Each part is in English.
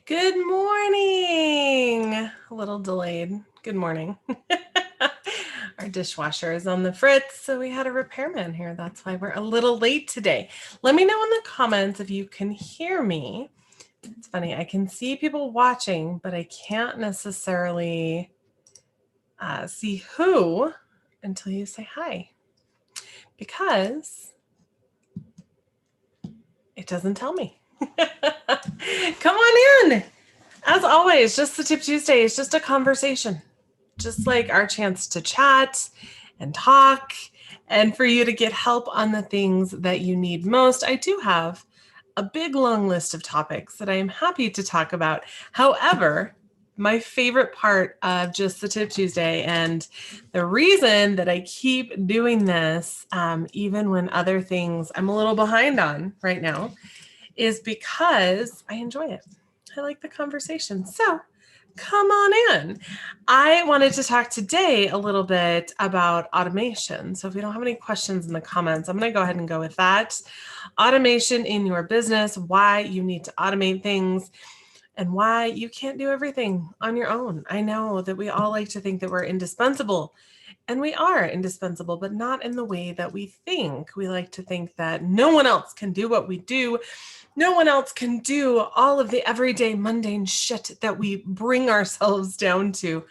Good morning. A little delayed. Good morning. Our dishwasher is on the fritz, so we had a repairman here. That's why we're a little late today. Let me know in the comments if you can hear me. It's funny, I can see people watching, but I can't necessarily see who until you say hi, because it doesn't tell me. Come on in. As always, Just the Tip Tuesday is just a conversation, just like our chance to chat and talk and for you to get help on the things that you need most. I do have a big long list of topics that I am happy to talk about. However, my favorite part of Just the Tip Tuesday, and the reason that I keep doing this, even when other things I'm a little behind on right now, is because I enjoy it. I like the conversation. So come on in. I wanted to talk today a little bit about automation. So if we don't have any questions in the comments, I'm going to go ahead and go with that. Automation in your business, why you need to automate things, and why you can't do everything on your own. I know that we all like to think that we're indispensable, and we are indispensable, but not in the way that we think. We like to think that no one else can do what we do. No one else can do all of the everyday mundane shit that we bring ourselves down to.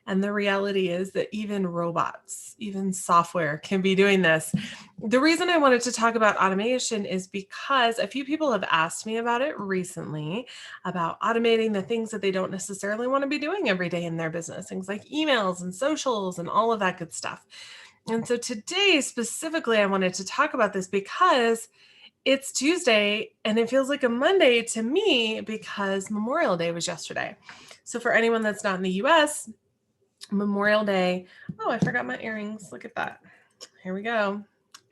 And the reality is that even robots, even software can be doing this. The reason I wanted to talk about automation is because a few people have asked me about it recently, about automating the things that they don't necessarily want to be doing every day in their business, things like emails and socials and all of that good stuff. And so today, specifically, I wanted to talk about this because it's Tuesday and it feels like a Monday to me because Memorial Day was yesterday. So for anyone that's not in the US, Memorial Day. Oh, I forgot my earrings. Look at that. Here we go.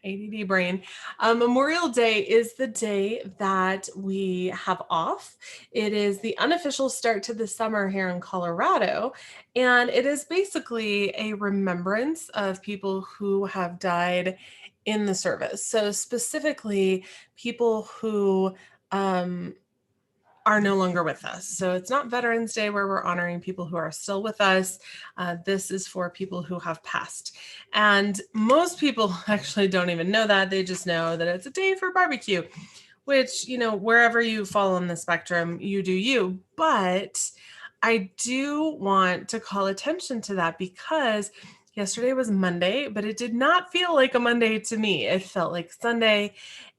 ADD brain. Memorial Day is the day that we have off. It is the unofficial start to the summer here in Colorado. And it is basically a remembrance of people who have died in the service. So, specifically, people who are no longer with us. So it's not Veterans Day where we're honoring people who are still with us. This is for people who have passed. And most people actually don't even know that. They just know that it's a day for barbecue, which, wherever you fall on the spectrum, you do you. But I do want to call attention to that because yesterday was Monday, but it did not feel like a Monday to me. It felt like Sunday.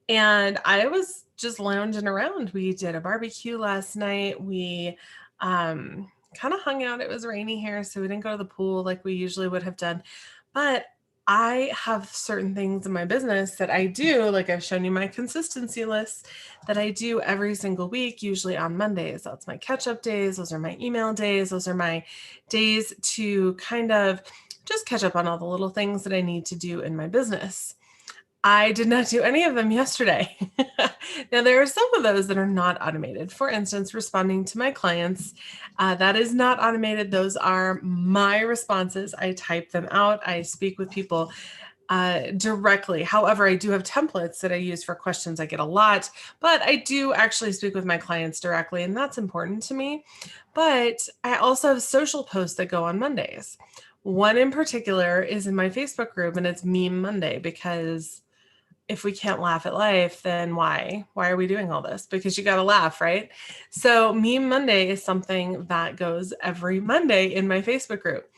And I was just lounging around. We did a barbecue last night. We kind of hung out. It was rainy here, so we didn't go to the pool like we usually would have done. But I have certain things in my business that I do, like I've shown you my consistency list, that I do every single week, usually on Mondays. That's my catch-up days. Those are my email days. Those are my days to kind of just catch up on all the little things that I need to do in my business. I did not do any of them yesterday. Now, there are some of those that are not automated. For instance, responding to my clients, that is not automated. Those are my responses. I type them out. I speak with people directly. However, I do have templates that I use for questions I get a lot, but I do actually speak with my clients directly, and that's important to me. But I also have social posts that go on Mondays. One in particular is in my Facebook group, and it's Meme Monday, because if we can't laugh at life, then why? Why are we doing all this? Because you got to laugh, right? So Meme Monday is something that goes every Monday in my Facebook group.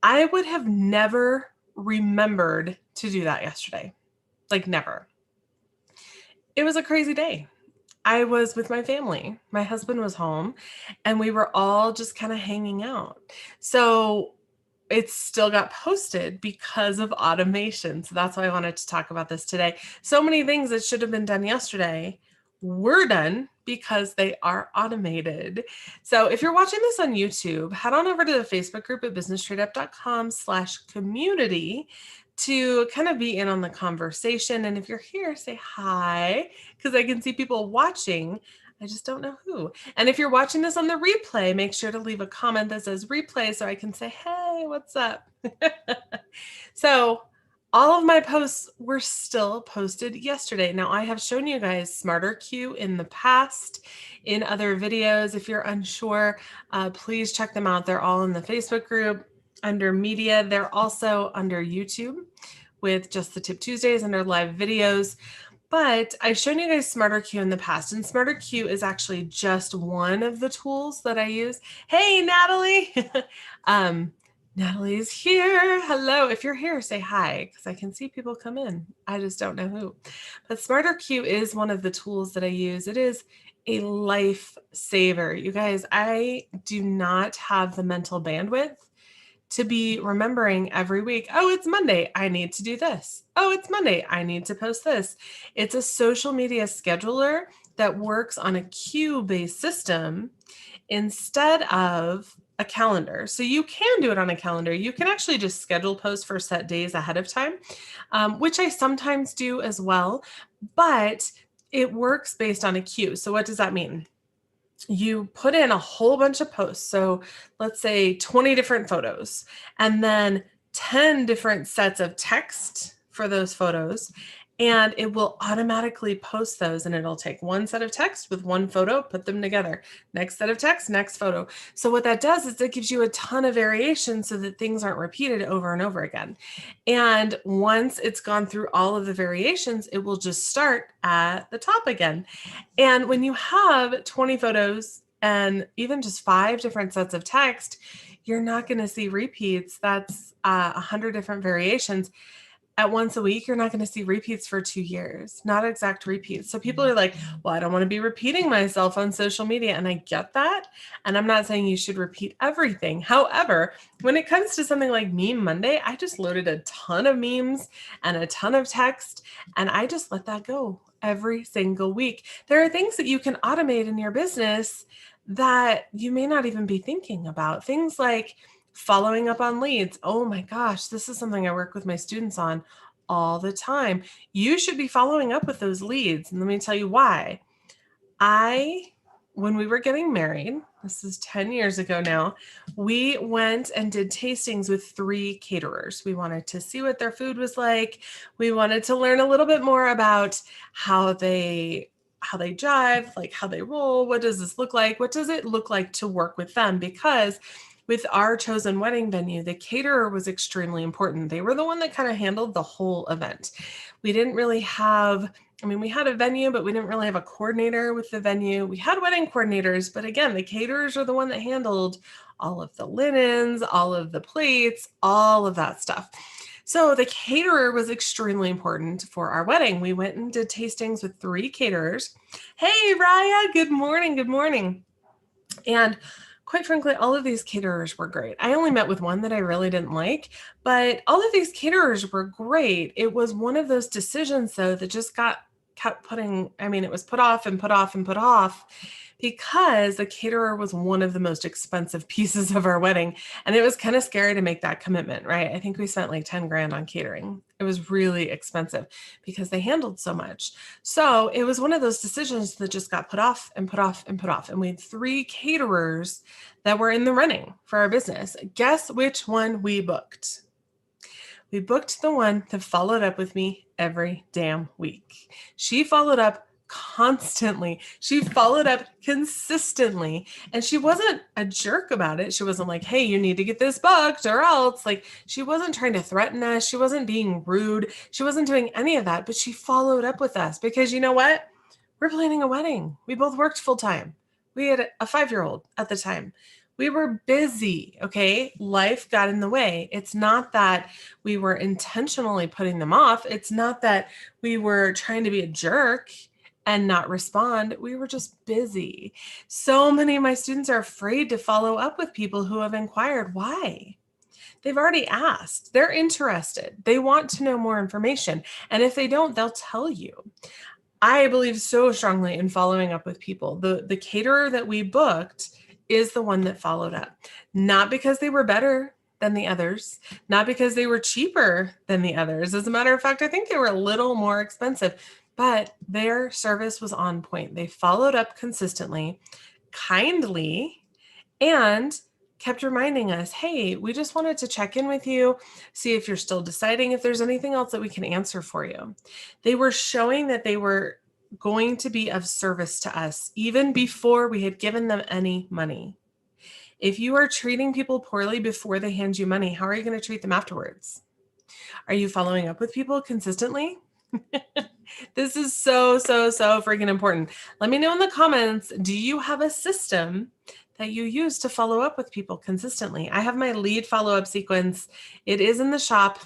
I would have never remembered to do that yesterday. Like never. It was a crazy day. I was with my family. My husband was home and we were all just kind of hanging out. So it still got posted because of automation. So that's why I wanted to talk about this today. So many things that should have been done yesterday were done because they are automated. So if you're watching this on YouTube, head on over to the Facebook group at businesstradeup.com/community to kind of be in on the conversation. And if you're here, say hi, because I can see people watching. I just don't know who. And if you're watching this on the replay, make sure to leave a comment that says replay so I can say, hey, what's up? So All of my posts were still posted yesterday. Now, I have shown you guys Smarter Q in the past in other videos. If you're unsure, please check them out. They're all in the Facebook group under media. They're also under YouTube with Just the Tip Tuesdays under live videos. But I've shown you guys Smarter Q in the past, and Smarter Q is actually just one of the tools that I use. Hey, Natalie. Natalie's here. Hello. If you're here, say hi, because I can see people come in. I just don't know who. But Smarter Q is one of the tools that I use. It is a lifesaver. You guys, I do not have the mental bandwidth to be remembering every week, oh, it's Monday, I need to do this. Oh, it's Monday, I need to post this. It's a social media scheduler that works on a queue-based system instead of a calendar. So you can do it on a calendar. You can actually just schedule posts for set days ahead of time, which I sometimes do as well, but it works based on a queue. So what does that mean? You put in a whole bunch of posts. So let's say 20 different photos, and then 10 different sets of text for those photos. And it will automatically post those, and it'll take one set of text with one photo, put them together. Next set of text, next photo. So what that does is it gives you a ton of variation so that things aren't repeated over and over again. And once it's gone through all of the variations, it will just start at the top again. And when you have 20 photos and even just 5 different sets of text, you're not going to see repeats. That's 100 different variations. At once a week, you're not going to see repeats for 2 years, not exact repeats. So people are like, well, I don't want to be repeating myself on social media. And I get that. And I'm not saying you should repeat everything. However, when it comes to something like Meme Monday, I just loaded a ton of memes and a ton of text, and I just let that go every single week. There are things that you can automate in your business that you may not even be thinking about. Things like following up on leads. Oh my gosh, this is something I work with my students on all the time. You should be following up with those leads. And let me tell you why. When we were getting married, this is 10 years ago now, we went and did tastings with 3 caterers. We wanted to see what their food was like. We wanted to learn a little bit more about how they jive, like how they roll. What does this look like? What does it look like to work with them? Because with our chosen wedding venue, the caterer was extremely important. They were the one that kind of handled the whole event. We didn't really have, we had a venue, but we didn't really have a coordinator with the venue. We had wedding coordinators, but again, the caterers are the one that handled all of the linens, all of the plates, all of that stuff. So the caterer was extremely important for our wedding. We went and did tastings with 3 caterers. Hey, Raya, good morning. Good morning. And quite frankly, all of these caterers were great. I only met with one that I really didn't like, but all of these caterers were great. It was one of those decisions, though, that just kept putting, it was put off and put off and put off, because the caterer was one of the most expensive pieces of our wedding. And it was kind of scary to make that commitment, right? I think we spent like 10 grand on catering. It was really expensive because they handled so much. So it was one of those decisions that just got put off and put off and put off. And we had 3 caterers that were in the running for our business. Guess which one we booked? We booked the one that followed up with me every damn week. She followed up constantly. She followed up consistently, and she wasn't a jerk about it. She wasn't like, hey, you need to get this booked or else. Like, she wasn't trying to threaten us. She wasn't being rude. She wasn't doing any of that, but she followed up with us because you know what? We're planning a wedding. We both worked full time. We had a 5-year-old at the time. We were busy, okay? Life got in the way. It's not that we were intentionally putting them off. It's not that we were trying to be a jerk and not respond. We were just busy. So many of my students are afraid to follow up with people who have inquired. Why? They've already asked. They're interested. They want to know more information. And if they don't, they'll tell you. I believe so strongly in following up with people. The caterer that we booked is the one that followed up, not because they were better than the others, not because they were cheaper than the others. As a matter of fact, I think they were a little more expensive, but their service was on point. They followed up consistently, kindly, and kept reminding us, hey, we just wanted to check in with you, see if you're still deciding if there's anything else that we can answer for you. They were showing that they were going to be of service to us even before we had given them any money. If you are treating people poorly before they hand you money, how are you going to treat them afterwards? Are you following up with people consistently? This is so freaking important. Let me know in the comments, do you have a system that you use to follow up with people consistently? I have my lead follow-up sequence. It is in the shop.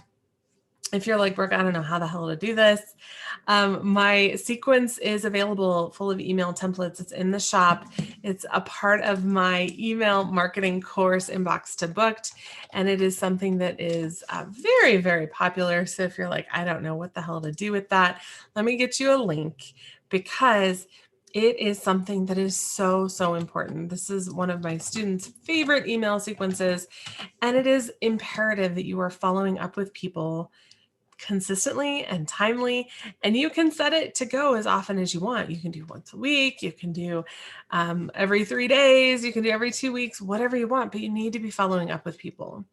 If you're like, Brooke, I don't know how the hell to do this. My sequence is available full of email templates. It's in the shop. It's a part of my email marketing course, Inbox to Booked. And it is something that is very, very popular. So if you're like, I don't know what the hell to do with that, let me get you a link, because it is something that is so important. This is one of my students' favorite email sequences. And it is imperative that you are following up with people consistently and timely, and you can set it to go as often as you want. You can do once a week, you can do every 3 days, you can do every 2 weeks, whatever you want, but you need to be following up with people.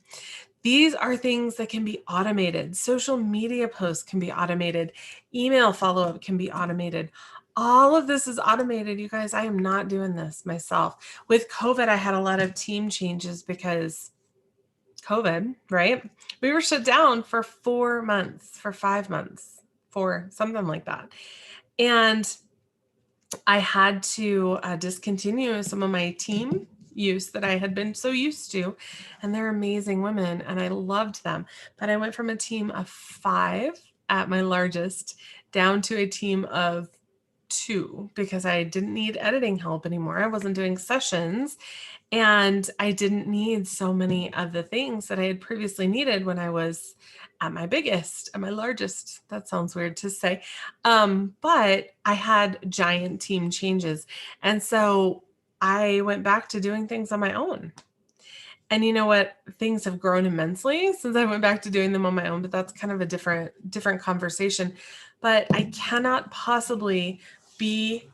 These are things that can be automated. Social media posts can be automated. Email follow-up can be automated. All of this is automated. You guys, I am not doing this myself. With COVID, I had a lot of team changes because COVID, right? We were shut down for 4 months, for 5 months, for something like that. And I had to discontinue some of my team use that I had been so used to. And they're amazing women and I loved them. But I went from a team of 5 at my largest down to a team of 2 because I didn't need editing help anymore. I wasn't doing sessions. And I didn't need so many of the things that I had previously needed when I was at my biggest, at my largest. That sounds weird to say. But I had giant team changes. And so I went back to doing things on my own. And you know what? Things have grown immensely since I went back to doing them on my own, but that's kind of a different conversation. But I cannot possibly be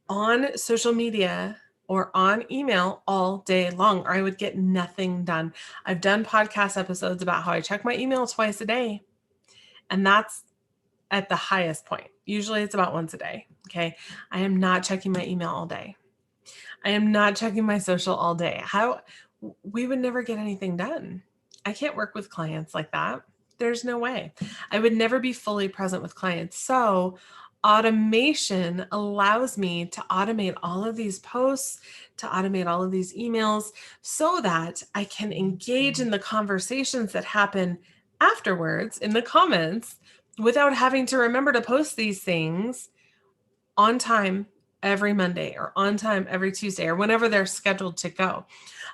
on social media or on email all day long, or I would get nothing done. I've done podcast episodes about how I check my email twice a day, and that's at the highest point. Usually it's about once a day. Okay. I am not checking my email all day. I am not checking my social all day. We would never get anything done. I can't work with clients like that. There's no way. I would never be fully present with clients. So automation allows me to automate all of these posts, to automate all of these emails so that I can engage in the conversations that happen afterwards in the comments without having to remember to post these things on time every Monday or on time every Tuesday or whenever they're scheduled to go.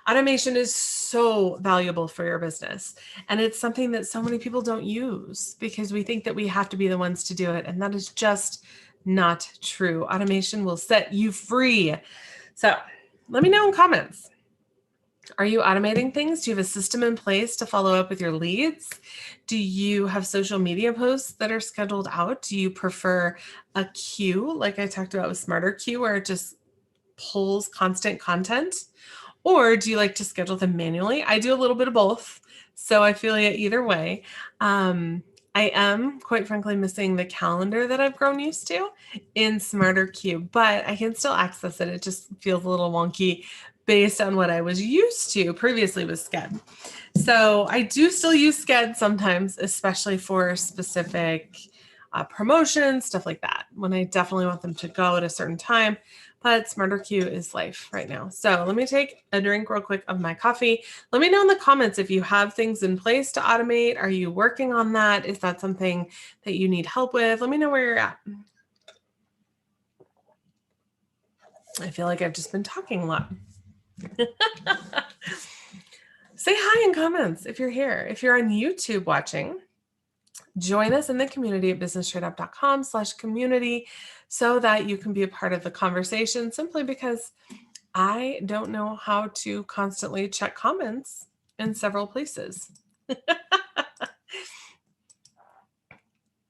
Automation is so valuable for your business. And it's something that so many people don't use because we think that we have to be the ones to do it. And that is just not true. Automation will set you free. So let me know in comments. Are you automating things? Do you have a system in place to follow up with your leads? Do you have social media posts that are scheduled out? Do you prefer a queue, like I talked about with Smarter Queue, where it just pulls constant content? Or do you like to schedule them manually? I do a little bit of both, so I feel you either way. I am, quite frankly, missing the calendar that I've grown used to in Smarter Queue, but I can still access it. It just feels a little wonky based on what I was used to previously with Sked. So I do still use Sked sometimes, especially for specific promotions, stuff like that, when I definitely want them to go at a certain time. But Smarter Queue is life right now. So let me take a drink real quick of my coffee. Let me know in the comments if you have things in place to automate. Are you working on that? Is that something that you need help with? Let me know where you're at. I feel like I've just been talking a lot. Say hi in comments if you're here. If you're on YouTube watching, join us in the community at businesstradeout.com/community so that you can be a part of the conversation, simply because I don't know how to constantly check comments in several places.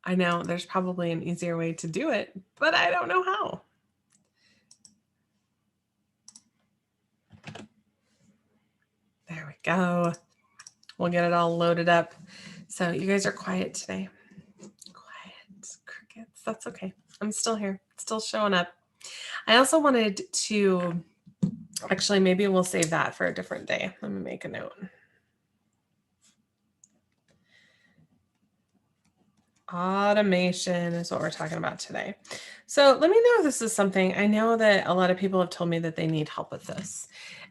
I know there's probably an easier way to do it, but I don't know how. go. We'll get it all loaded up. So you guys are quiet today. Quiet, crickets. That's okay. I'm still here, still showing up. I also wanted to, actually, maybe we'll save that for a different day. Let me make a note. Automation is what we're talking about today. So let me know if this is something. I know that a lot of people have told me that they need help with this,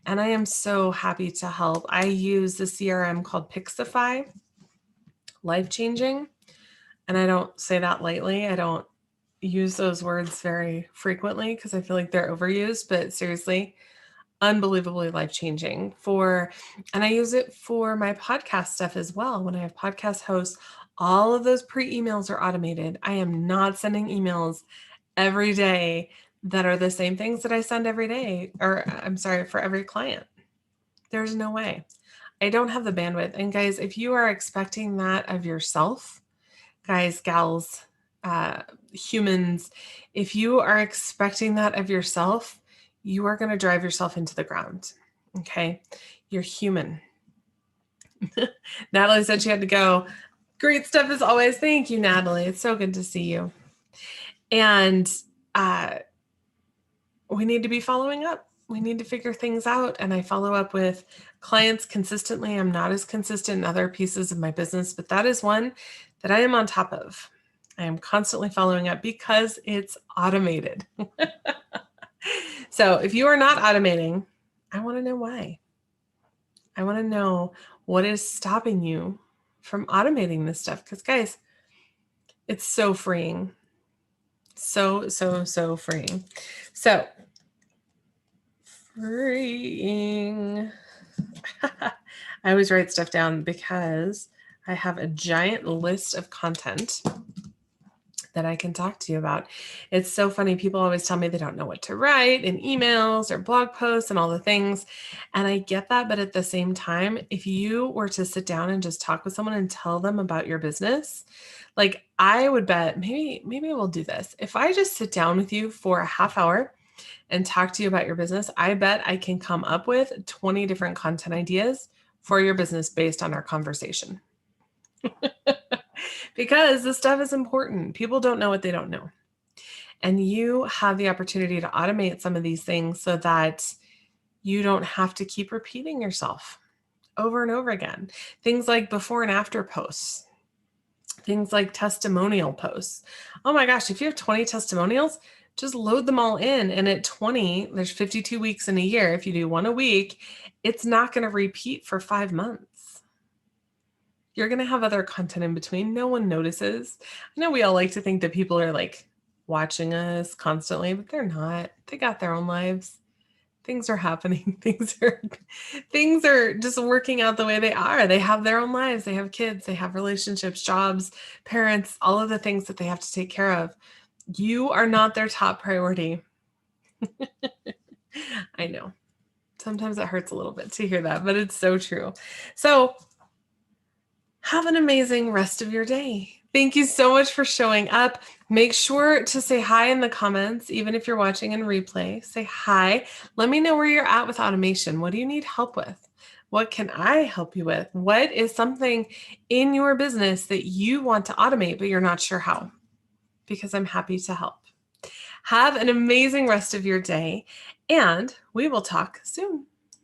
and I am so happy to help. I use the CRM called Pixify, life-changing, and I don't say that lightly. I don't use those words very frequently because I feel like they're overused, but seriously, unbelievably life-changing and I use it for my podcast stuff as well. When I have podcast hosts, all of those pre-emails are automated. I am not sending emails every day that are the same things that I send every day, or I'm sorry, for every client. There's no way. I don't have the bandwidth. And guys, if you are expecting that of yourself, guys, gals, humans, if you are expecting that of yourself, you are going to drive yourself into the ground. Okay. You're human. Natalie said she had to go. Great stuff as always. Thank you, Natalie. It's so good to see you. And we need to be following up. We need to figure things out. And I follow up with clients consistently. I'm not as consistent in other pieces of my business, but that is one that I am on top of. I am constantly following up because it's automated. So if you are not automating, I want to know why. I want to know what is stopping you from automating this stuff. Because guys, it's so freeing. So freeing. So freeing. I always write stuff down because I have a giant list of content that I can talk to you about. It's so funny. People always tell me they don't know what to write in emails or blog posts and all the things. And I get that. But at the same time, if you were to sit down and just talk with someone and tell them about your business, like I would bet maybe we'll do this. If I just sit down with you for a half hour and talk to you about your business, I bet I can come up with 20 different content ideas for your business based on our conversation. Because this stuff is important. People don't know what they don't know. And you have the opportunity to automate some of these things so that you don't have to keep repeating yourself over and over again. Things like before and after posts, things like testimonial posts. Oh my gosh, if you have 20 testimonials, just load them all in. And at 20, there's 52 weeks in a year. If you do one a week, it's not going to repeat for 5 months. You're going to have other content in between. No one notices. I know we all like to think that people are like watching us constantly, but they're not. They got their own lives. Things are happening. Things are just working out the way they are. They have their own lives. They have kids. They have relationships, jobs, parents, all of the things that they have to take care of. You are not their top priority. I know. Sometimes it hurts a little bit to hear that, but it's so true. So have an amazing rest of your day. Thank you so much for showing up. Make sure to say hi in the comments, even if you're watching in replay. Say hi. Let me know where you're at with automation. What do you need help with? What can I help you with? What is something in your business that you want to automate, but you're not sure how? Because I'm happy to help. Have an amazing rest of your day, and we will talk soon.